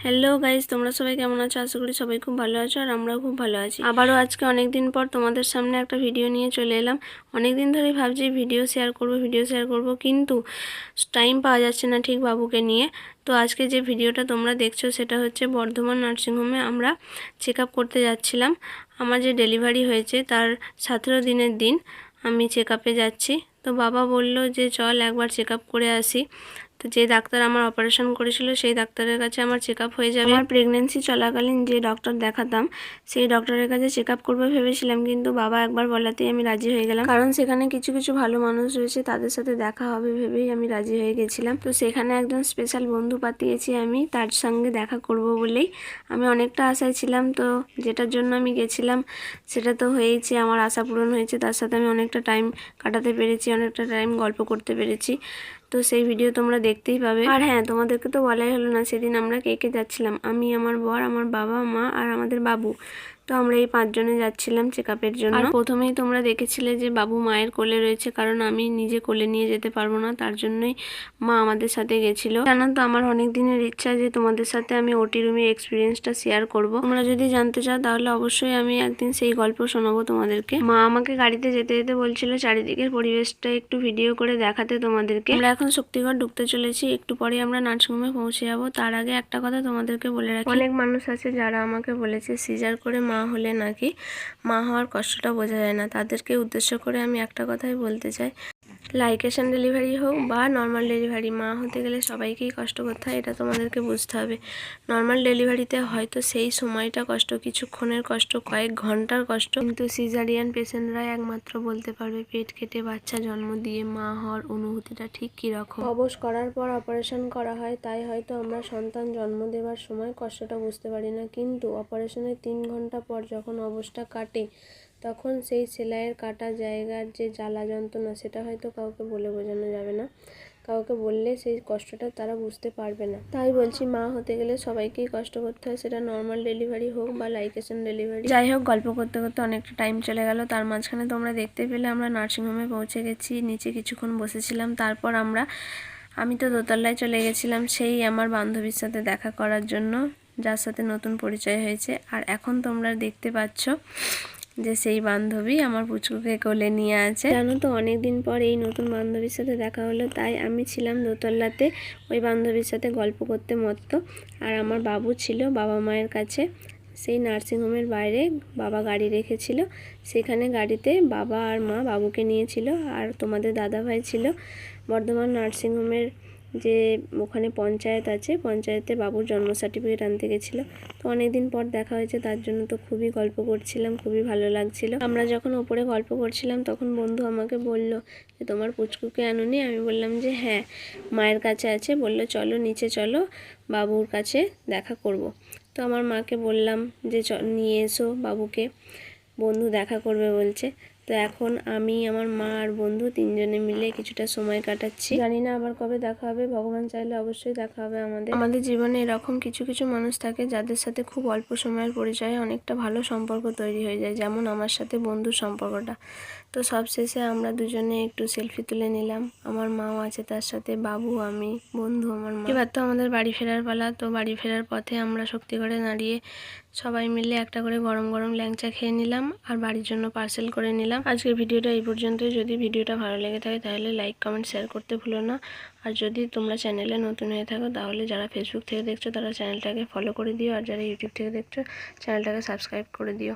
Hello guys, তোমরা সবাই কেমন আছো? আশা করি সবাই খুব ভালো আছো আর আমরাও খুব ভালো আছি। আবারও আজকে অনেক দিন পর তোমাদের সামনে একটা ভিডিও নিয়ে চলে এলাম। অনেক দিন ধরেই ভাবছি ভিডিও শেয়ার করব, কিন্তু টাইম পাওয়া যাচ্ছে না ঠিক বাবুকে নিয়ে। তো আজকে যে ভিডিওটা তোমরা দেখছো সেটা হচ্ছে বর্ধমান নার্সিংহোমে আমরা চেক আপ করতে যাচ্ছিলাম। আমার যে ডেলিভারি হয়েছে তার 17 দিনের দিন আমি চেক আপে যাচ্ছি। তো বাবা বলল যে চল একবার চেক আপ করে আসি। তো যে ডাক্তার আমার অপারেশন করেছিল সেই ডাক্তারের কাছে আমার চেক আপ হয়ে যাবে। আমার প্রেগনেন্সি চলাকালীন যে ডক্টর দেখাতাম সেই ডক্টরের কাছে চেক আপ করবো ভেবেছিলাম, কিন্তু বাবা একবার বলাতেই আমি রাজি হয়ে গেলাম, কারণ সেখানে কিছু কিছু ভালো মানুষ রয়েছে, তাদের সাথে দেখা হবে ভেবেই আমি রাজি হয়ে গেছিলাম। তো সেখানে একজন স্পেশাল বন্ধু পাঠিয়েছি আমি, তার সঙ্গে দেখা করব বলেই আমি অনেকটা আশায় ছিলাম। তো যেটার জন্য আমি গেছিলাম সেটা তো হয়েছে, আমার আশা পূরণ হয়েছে। তার সাথে আমি অনেকটা টাইম কাটাতে পেরেছি, অনেকটা টাইম গল্প করতে পেরেছি। তো সেই ভিডিও তোমরা দেখতেই পাবে। আর হ্যাঁ, তোমাদেরকে তো বলাই হলো না, সেদিন আমরা কে কে যাচ্ছিলাম। আমি, আমার বর, আমার বাবা, মা আর আমাদের বাবু। তো আমরা এই 5 জনে যাচ্ছিলাম চেক আপের জন্য। আর প্রথমেই তোমরা দেখেছিলে যে বাবু মায়ের কোলে রয়েছে, কারণ আমি নিজে কোলে নিয়ে যেতে পারবো না, তার জন্যই মা আমাদের সাথে গেছিলো। জানো তো, আমার অনেক দিনের ইচ্ছা যে তোমাদের সাথে আমি ওটি রুমের এক্সপিরিয়েন্সটা শেয়ার করব। তোমরা যদি জানতে চাও তাহলে অবশ্যই আমি একদিন সেই গল্প শোনাবো তোমাদেরকে। মা আমাকে গাড়িতে যেতে যেতে বলছিল চারিদিকের পরিবেশটা একটু ভিডিও করে দেখাতে তোমাদেরকে। আমরা এখন শক্তিগড় ঢুকতে চলেছি, একটু পরে আমরা নার্সিংহোমে পৌঁছে যাবো। তার আগে একটা কথা তোমাদেরকে বলে রাখি, অনেক মানুষ আছে যারা আমাকে বলেছে সিজার করে মা হলে নাকি মা হওয়ার কষ্টটা বোঝা যায় না। তাদেরকে উদ্দেশ্য করে আমি একটা কথাই বলতে চাই, লাইকেশন ডেলিভারি হোক বা নর্মাল ডেলিভারি, মা হতে গেলে সবাইকেই কষ্ট করতে হয়, এটা তোমাদেরকে বুঝতে হবে। নর্মাল ডেলিভারিতে হয়তো সেই সময়টা কষ্ট, কিছুক্ষণের কষ্ট, কয়েক ঘন্টার কষ্ট, কিন্তু সিজারিয়ান পেশেন্টরাই একমাত্র বলতে পারবে পেট কেটে বাচ্চা জন্ম দিয়ে মা হওয়ার অনুভূতিটা ঠিক কীরকম। অবশ করার পর অপারেশন করা হয়, তাই হয়তো আমরা সন্তান জন্ম দেওয়ার সময় কষ্টটা বুঝতে পারি না, কিন্তু অপারেশনের 3 ঘন্টা পর যখন অবশটা কাটে তখন সেই সেলাইয়ের কাটা জায়গার যে জ্বালা যন্ত্রণা, সেটা হয়তো কাউকে বলে বোঝানো যাবে না। কাউকে বললে সেই কষ্টটা তারা বুঝতে পারবে না। তাই বলছি, মা হতে গেলে সবাইকেই কষ্ট করতে হয়, সেটা নর্মাল ডেলিভারি হোক বা লাইকেশন ডেলিভারি। যাই হোক, গল্প করতে করতে অনেকটা টাইম চলে গেল। তার মাঝখানে তোমরা দেখতে পেলে আমরা নার্সিংহোমে পৌঁছে গেছি। নিচে কিছুক্ষণ বসেছিলাম, তারপর আমি তো দোতলায় চলে গেছিলাম সেই আমার বান্ধবীর সাথে দেখা করার জন্য, যার সাথে নতুন পরিচয় হয়েছে। আর এখন তোমরা দেখতে পাচ্ছ যে সেই বান্ধবী আমার পুচকুকে কোলে নিয়ে আছে। জানো তো, অনেক দিন পর এই নতুন বান্ধবীর সাথে দেখা হলো, তাই আমি ছিলাম দোতলাতে ওই বান্ধবীর সাথে গল্প করতে মত্ত। আর আমার বাবু ছিল বাবা মায়ের কাছে। সেই নার্সিংহোমের বাইরে বাবা গাড়ি রেখেছিল, সেখানে গাড়িতে বাবা আর মা বাবুকে নিয়েছিল, আর তোমাদের দাদাভাই ছিল। বর্ধমান নার্সিংহোমের যে ওখানে পঞ্চায়েত আছে, পঞ্চায়েতে বাবুর জন্ম সার্টিফিকেট আনতে গেছিলো। তো অনেক দিন পর দেখা হয়েছে, তার জন্য তো খুবই গল্প করছিলাম, খুবই ভালো লাগছিল। আমরা যখন ওপরে গল্প করছিলাম তখন বন্ধু আমাকে বলল যে তোমার পুচকুকে আনুনি? আমি বললাম যে হ্যাঁ, মায়ের কাছে আছে। বলল চলো নিচে চলো, বাবুর কাছে দেখা করব। তো আমার মাকে বললাম যে নিয়ে এসো বাবুকে, বন্ধু দেখা করবে বলছে। তো এখন আমি, আমার মা আর বন্ধু 3 জনে মিলে কিছুটা সময় কাটাচ্ছি। জানি না আবার কবে দেখা হবে, ভগবান চাইলে অবশ্যই দেখা হবে আমাদের জীবনে। এরকম কিছু কিছু মানুষ থাকে যাদের সাথে খুব অল্প সময়ের পরিচয়ে অনেকটা ভালো সম্পর্ক তৈরি হয়ে যায়, যেমন আমার সাথে বন্ধুর সম্পর্কটা। তো সবশেষে আমরা দুজনে একটু সেলফি তুলে নিলাম, আমার মাও আছে তার সাথে, বাবু, আমি, বন্ধু, আমার মা। এবার তো আমাদের বাড়ি ফেরার পালা। তো বাড়ি ফেরার পথে আমরা শক্তিগড়ে দাঁড়িয়ে সবাই মিলে একটা করে গরম গরম ল্যাংচা খেয়ে নিলাম আর বাড়ির জন্য পার্সেল করে নিলাম। আজকের ভিডিওটা এই পর্যন্তই। যদি ভিডিওটা ভালো লেগে থাকে তাহলে লাইক, কমেন্ট, শেয়ার করতে ভুলো না। আর যদি তোমরা চ্যানেলে নতুন হয়ে থাকো তাহলে যারা ফেসবুক থেকে দেখছো তারা চ্যানেলটাকে ফলো করে দিও, আর যারা ইউটিউব থেকে দেখছো চ্যানেলটাকে সাবস্ক্রাইব করে দিও।